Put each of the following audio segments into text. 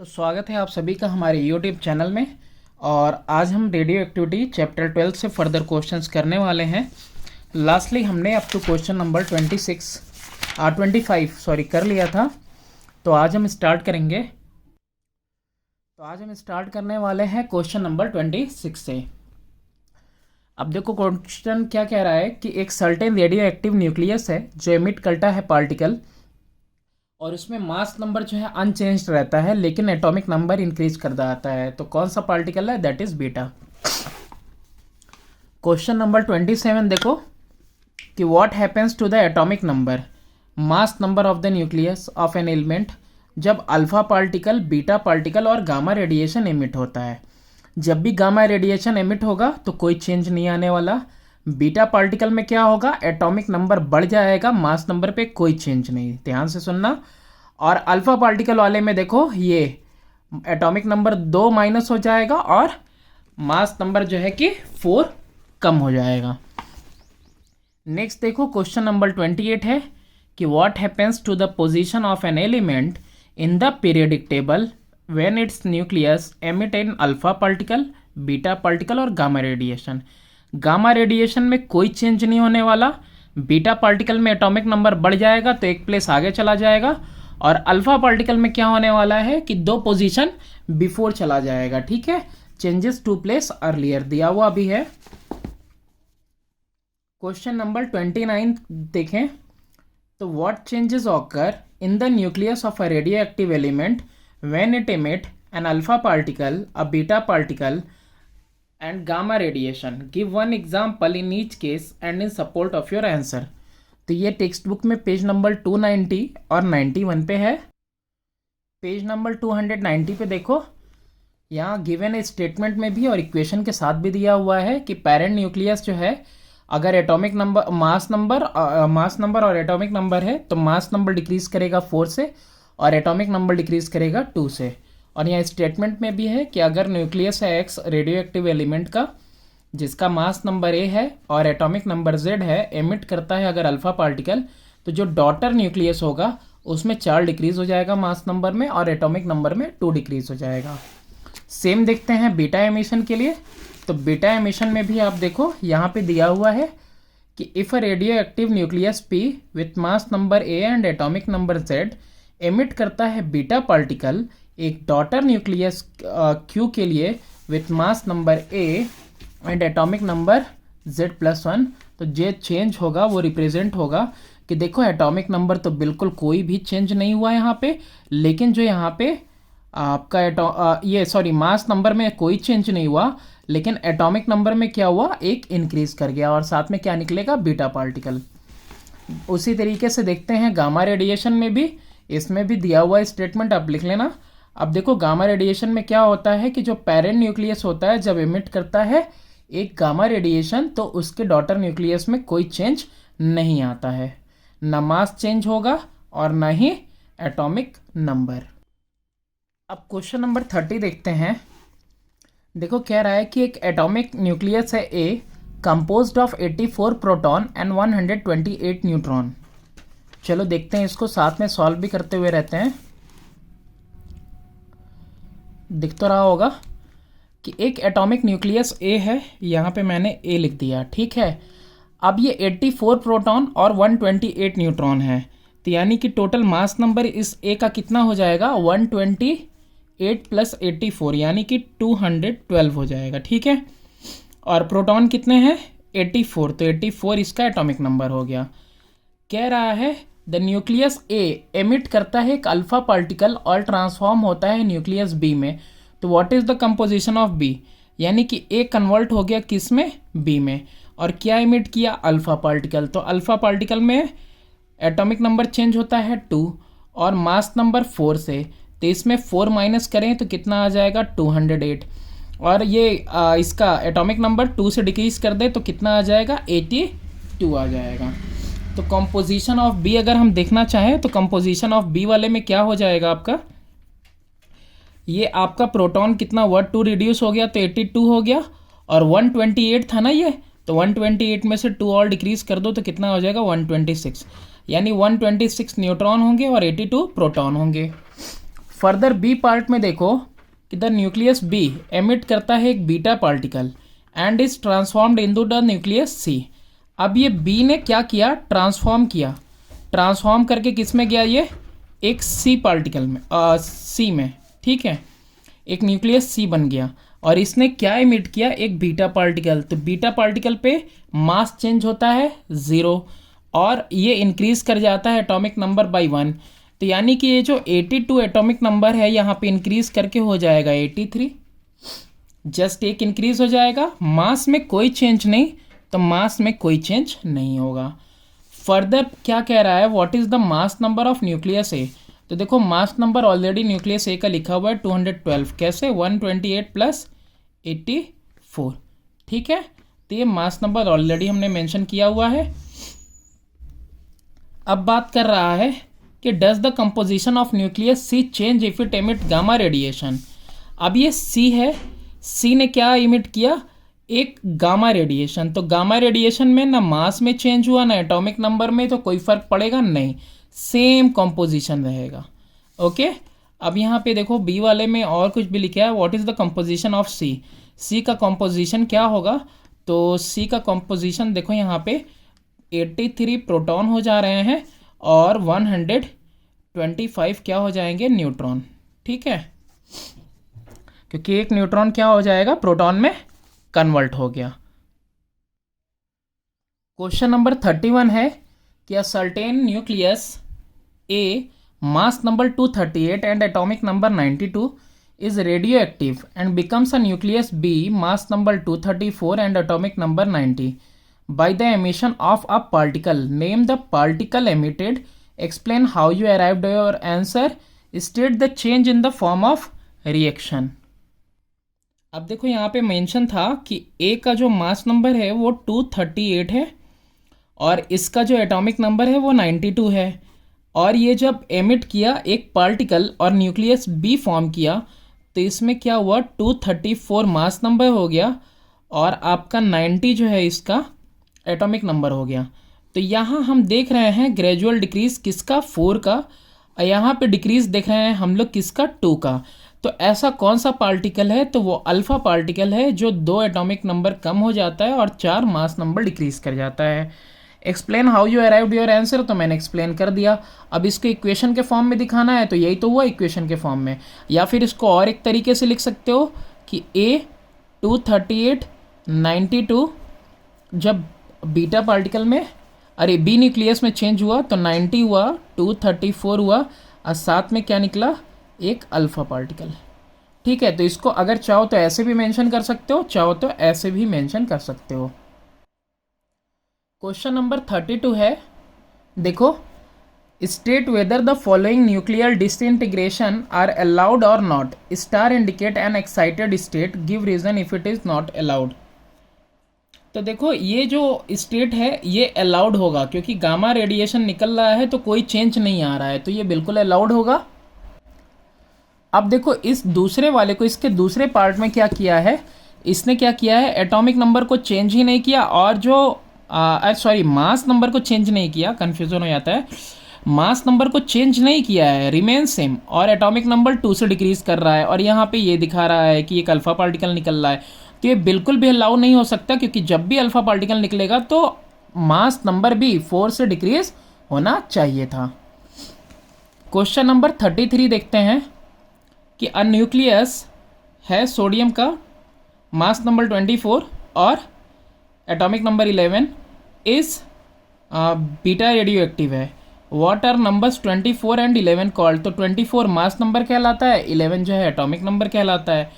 तो स्वागत है आप सभी का हमारे YouTube चैनल में। और आज हम रेडियो एक्टिविटी चैप्टर 12 से फर्दर क्वेश्चंस करने वाले हैं। लास्टली हमने अप टू क्वेश्चन नंबर 25 कर लिया था। तो आज हम स्टार्ट करेंगे। तो आज हम स्टार्ट करने वाले हैं क्वेश्चन नंबर 26 से। अब देखो क्वेश्चन क्या कह रहा है कि एक सर्टेन रेडियो एक्टिव न्यूक्लियस है जो एमिट करता है पार्टिकल और उसमें मास नंबर जो है अनचेंज्ड रहता है, लेकिन एटॉमिक नंबर इंक्रीज करता आता है। तो कौन सा पार्टिकल है? That is beta. Question number 27 देखो कि what happens to the atomic number mass number of the nucleus of an element जब अल्फा पार्टिकल, बीटा पार्टिकल और गामा रेडिएशन एमिट होता है। जब भी गामा रेडिएशन एमिट होगा तो कोई चेंज नहीं आने वाला। बीटा पार्टिकल में क्या होगा? एटॉमिक नंबर बढ़ जाएगा, मास नंबर पे कोई चेंज नहीं। ध्यान से सुनना। और अल्फा पार्टिकल वाले में देखो ये एटॉमिक नंबर 2 माइनस हो जाएगा और मास नंबर जो है कि 4 कम हो जाएगा। नेक्स्ट देखो क्वेश्चन नंबर 28 है कि what happens to the position of an element in the periodic table when its nucleus emit an alpha particle, beta particle और गामा रेडिएशन। गामा रेडिएशन में कोई चेंज नहीं होने वाला। बीटा पार्टिकल में एटॉमिक नंबर बढ़ जाएगा तो एक प्लेस आगे चला जाएगा, और अल्फा पार्टिकल में क्या होने वाला है कि 2 पोजीशन बिफोर चला जाएगा। ठीक है, चेंजेस 2 प्लेस अर्लियर दिया हुआ भी है। क्वेश्चन नंबर 29 देखें तो what changes occur in the nucleus of a radioactive element when it emit an alpha particle, a beta particle and gamma radiation. Give one example in each case and in support of your answer. तो ये text book में page number 290 और 91 पे है। Page number 290 पे देखो, यहाँ given statement में भी और इक्वेशन के साथ भी दिया हुआ है कि पेरेंट न्यूक्लियस जो है, अगर एटॉमिक नंबर मास नंबर और एटॉमिक नंबर है तो मास नंबर डिक्रीज करेगा 4 से और एटॉमिक नंबर डिक्रीज करेगा 2 से। और यहाँ स्टेटमेंट में भी है कि अगर न्यूक्लियस है एक्स रेडियो एक्टिव एलिमेंट का जिसका मास नंबर ए है और एटॉमिक नंबर जेड है, एमिट करता है अगर अल्फा पार्टिकल, तो जो डॉटर न्यूक्लियस होगा उसमें 4 डिक्रीज हो जाएगा मास नंबर में और एटॉमिक नंबर में 2 डिक्रीज हो जाएगा। सेम देखते हैं बीटा एमिशन के लिए। तो बीटा एमिशन में भी आप देखो यहाँ पे दिया हुआ है कि if a radio active nucleus P with mass number A and atomic number Z emit करता है बीटा पार्टिकल एक डॉटर न्यूक्लियस क्यू के लिए with mass number A and atomic number Z+1, तो जे चेंज होगा वो रिप्रेजेंट होगा कि देखो एटॉमिक नंबर तो बिल्कुल कोई भी चेंज नहीं हुआ यहाँ पे, लेकिन जो यहाँ पे आपका मास नंबर में कोई चेंज नहीं हुआ, लेकिन एटॉमिक नंबर में क्या हुआ? एक इंक्रीज कर गया और साथ में क्या निकलेगा? Beta particle. उसी तरीके से देखते हैं गामा रेडिएशन में भी, इसमें भी दिया हुआ स्टेटमेंट आप लिख लेना। अब देखो गामा रेडिएशन में क्या होता है कि जो पेरेंट न्यूक्लियस होता है जब एमिट करता है एक गामा रेडिएशन तो उसके डॉटर न्यूक्लियस में कोई चेंज नहीं आता है, ना मास चेंज होगा और ना ही एटॉमिक नंबर। अब क्वेश्चन नंबर 30 देखते हैं। देखो कह रहा है कि एक एटॉमिक न्यूक्लियस है A composed of 84 proton and 128 neutron. चलो देखते हैं, इसको साथ में सॉल्व भी करते हुए रहते हैं। दिख तो रहा होगा कि एक एटॉमिक न्यूक्लियस ए है, यहाँ पे मैंने ए लिख दिया। ठीक है, अब ये 84 प्रोटॉन और 128 न्यूट्रॉन है, तो यानी कि टोटल मास नंबर इस ए का कितना हो जाएगा? 128 प्लस 84 यानी कि 212 हो जाएगा। ठीक है, और प्रोटॉन कितने हैं? 84, तो 84 इसका एटॉमिक नंबर हो गया। कह रहा है द न्यूक्लियस ए एमिट करता है एक अल्फा पार्टिकल और ट्रांसफॉर्म होता है न्यूक्लियस बी में, तो what is the composition of B? यानी कि ए कन्वर्ट हो गया किस में? बी में। और क्या एमिट किया? Alpha particle. तो अल्फा पार्टिकल में एटॉमिक नंबर चेंज होता है 2 और मास नंबर 4 से, तो इसमें 4 माइनस करें तो कितना आ जाएगा? 208। और ये इसका एटॉमिक नंबर 2 से डिक्रीज कर दे तो कितना आ जाएगा? 82 आ जाएगा। तो कंपोजिशन ऑफ बी अगर हम देखना चाहें तो कंपोजिशन ऑफ बी वाले में क्या हो जाएगा आपका? ये आपका प्रोटॉन कितना 2 रिड्यूस हो गया तो 82 हो गया, और 128 था ना ये, तो 128 में से 2 और डिक्रीज कर दो तो कितना हो जाएगा? 126। यानी 126 न्यूट्रॉन होंगे और 82 प्रोटॉन होंगे। फर्दर बी पार्ट में देखो कि द न्यूक्लियस बी एमिट करता है एक beta particle and is transformed into the nucleus C. अब ये बी ने क्या किया, ट्रांसफॉर्म किया, ट्रांसफॉर्म करके किस में गया, ये एक सी पार्टिकल में, सी में, ठीक है, एक न्यूक्लियस सी बन गया और इसने क्या इमिट किया, एक बीटा पार्टिकल। तो बीटा पार्टिकल पे मास चेंज होता है 0 और ये इंक्रीज कर जाता है एटॉमिक नंबर बाय 1। तो यानी कि ये जो 82 एटॉमिक नंबर है यहाँ पे इंक्रीज करके हो जाएगा 83, जस्ट एक इंक्रीज हो जाएगा, मास में कोई चेंज नहीं, तो मास में कोई चेंज नहीं होगा। फर्दर क्या कह रहा है, what is the mass number of nucleus A. तो देखो mass number already nucleus A का लिखा हुआ है 212, कैसे 128 प्लस 84, ठीक है, तो ये मास नंबर ऑलरेडी हमने मेंशन किया हुआ है। अब बात कर रहा है कि does the composition of nucleus C change if it emit gamma radiation. अब ये सी है, सी ने क्या इमिट किया, एक गामा रेडिएशन। तो गामा रेडिएशन में ना मास में चेंज हुआ ना एटॉमिक नंबर में, तो कोई फर्क पड़ेगा नहीं, सेम कंपोजिशन रहेगा। ओके, अब यहाँ पे देखो बी वाले में और कुछ भी लिखा है, what is the composition of C. C का कंपोजिशन क्या होगा, तो सी का कंपोजिशन देखो यहाँ पे 83 प्रोटॉन हो जा रहे हैं और 125 क्या हो जाएंगे, न्यूट्रॉन, ठीक है, क्योंकि एक न्यूट्रॉन क्या हो जाएगा, प्रोटॉन में कन्वर्ट हो गया। क्वेश्चन नंबर 31 है कि a certain nucleus A mass number 238 and atomic number 92 is radioactive and becomes a nucleus B mass number 234 and atomic number 90 by the emission of a particle. Name the particle emitted. Explain how you arrived at your answer. State the change in the form of reaction. अब देखो यहाँ पे mention था कि A का जो mass number है वो 238 है और इसका जो एटॉमिक नंबर है वो 92 है, और ये जब एमिट किया एक पार्टिकल और न्यूक्लियस बी फॉर्म किया, तो इसमें क्या हुआ, 234 मास नंबर हो गया और आपका 90 जो है इसका एटॉमिक नंबर हो गया। तो यहाँ हम देख रहे हैं ग्रेजुअल डिक्रीज किसका, 4 का, और यहाँ पे डिक्रीज देख रहे हैं हम लोग किसका, 2 का। तो ऐसा कौन सा पार्टिकल है, तो वो अल्फा पार्टिकल है जो 2 एटॉमिक नंबर कम हो जाता है और 4 मास नंबर डिक्रीज कर जाता है। Explain how you arrived your answer, तो मैंने एक्सप्लेन कर दिया। अब इसको इक्वेशन के फॉर्म में दिखाना है, तो यही तो हुआ इक्वेशन के फॉर्म में, या फिर इसको और एक तरीके से लिख सकते हो कि A 238 92 जब बीटा पार्टिकल में, अरे बी न्यूक्लियस में चेंज हुआ तो 90 हुआ, 234 हुआ और साथ में क्या निकला, एक अल्फा पार्टिकल, ठीक है। तो इसको अगर चाहो तो ऐसे भी मेंशन कर सकते हो, चाहो तो ऐसे भी मेंशन कर सकते हो। क्वेश्चन नंबर 32 है, देखो, state whether the following nuclear disintegration are allowed और नॉट। Star indicate an excited state, give reason if it is not allowed. तो देखो ये जो स्टेट है ये अलाउड होगा, क्योंकि गामा रेडिएशन निकल रहा है तो कोई चेंज नहीं आ रहा है, तो ये बिल्कुल अलाउड होगा। अब देखो इस दूसरे वाले को, इसके दूसरे पार्ट में क्या किया है, इसने क्या किया है, एटॉमिक नंबर को चेंज ही नहीं किया और जो मास नंबर को चेंज नहीं किया, कन्फ्यूजन हो जाता है, मास नंबर को चेंज नहीं किया है, रिमेन सेम, और एटॉमिक नंबर 2 से डिक्रीज कर रहा है और यहाँ पे ये दिखा रहा है कि एक अल्फा पार्टिकल निकल रहा है। तो ये बिल्कुल भी अलाउ नहीं हो सकता, क्योंकि जब भी अल्फा पार्टिकल निकलेगा तो मास नंबर भी 4 से डिक्रीज होना चाहिए था। क्वेश्चन नंबर 33 देखते हैं कि अ न्यूक्लियस है सोडियम का, मास नंबर 24 और atomic number 11 is beta radioactive है। What are numbers 24 and 11 called. तो 24 मास नंबर कहलाता है, 11 जो है एटॉमिक नंबर कहलाता है।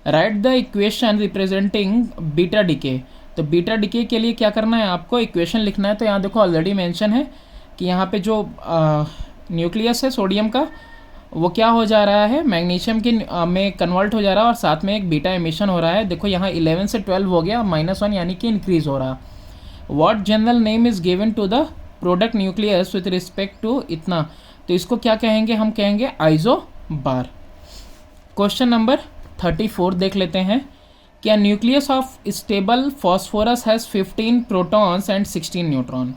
Right the equation representing beta decay. तो बीटा डिके के लिए क्या करना है, आपको इक्वेशन लिखना है। तो यहाँ देखो ऑलरेडी मेंशन है कि यहाँ पे जो न्यूक्लियस है सोडियम का वो क्या हो जा रहा है, मैग्नीशियम की में कन्वर्ट हो जा रहा है और साथ में एक बीटा एमिशन हो रहा है। देखो यहाँ 11 से 12 हो गया, -1 यानी कि इंक्रीज हो रहा। What general name is given to the product nucleus with respect to इतना। तो इसको क्या कहेंगे, हम कहेंगे आइजो बार। क्वेश्चन नंबर 34 देख लेते हैं। क्या nucleus of stable phosphorus has 15 protons and 16 neutron.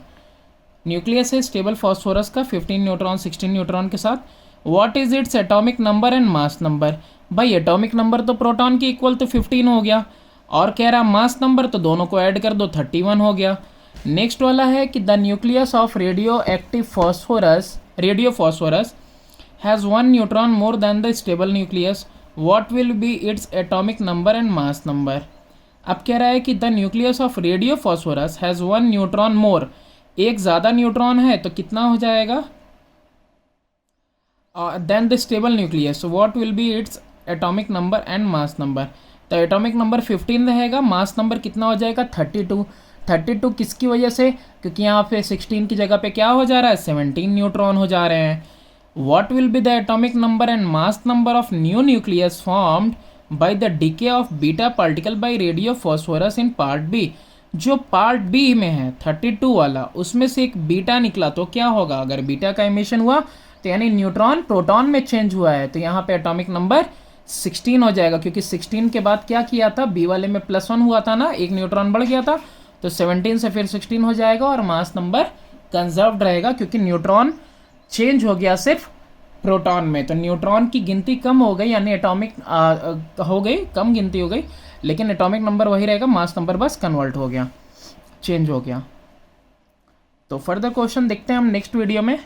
Nucleus है स्टेबल फॉस्फोरस का 15 न्यूट्रॉन 16 न्यूट्रॉन के साथ। What is it's atomic number and mass number. भाई एटॉमिक नंबर तो प्रोटॉन के इक्वल तो 15 हो गया, और कह रहा मास नंबर तो दोनों को ऐड कर दो 31 हो गया। नेक्स्ट वाला है कि the nucleus of radio phosphorus has one neutron more than the stable nucleus, what will be its atomic number and mass number. अब कह रहा है कि the nucleus of radio phosphorus has one neutron more, एक ज़्यादा neutron है तो कितना हो जाएगा, then the stable nucleus, what will be its atomic number and mass number. तो एटॉमिक नंबर 15 रहेगा, मास नंबर कितना हो जाएगा 32। 32 किसकी वजह से, क्योंकि यहाँ पे 16 की जगह पे क्या हो जा रहा है 17 न्यूट्रॉन हो जा रहे हैं। What will be the atomic number and mass number of new nucleus formed by the decay of beta particle by radio phosphorus in part B. जो पार्ट बी में है 32 वाला, उसमें से एक बीटा निकला तो क्या होगा, अगर बीटा का इमिशन हुआ तो यानी न्यूट्रॉन प्रोटॉन में चेंज हुआ है, तो यहाँ पे एटॉमिक नंबर 16 हो जाएगा, क्योंकि 16 के बाद क्या किया था, बी वाले में +1 हुआ था ना, एक न्यूट्रॉन बढ़ गया था, तो 17 से फिर 16 हो जाएगा, और मास नंबर कंजर्व्ड रहेगा क्योंकि न्यूट्रॉन चेंज हो गया सिर्फ प्रोटॉन में। तो न्यूट्रॉन की गिनती कम हो गई, यानी एटॉमिक हो गई, कम गिनती हो गई, लेकिन एटॉमिक नंबर वही रहेगा, मास नंबर बस कन्वर्ट हो गया, चेंज हो गया। तो फर्दर क्वेश्चन देखते हैं हम नेक्स्ट वीडियो में।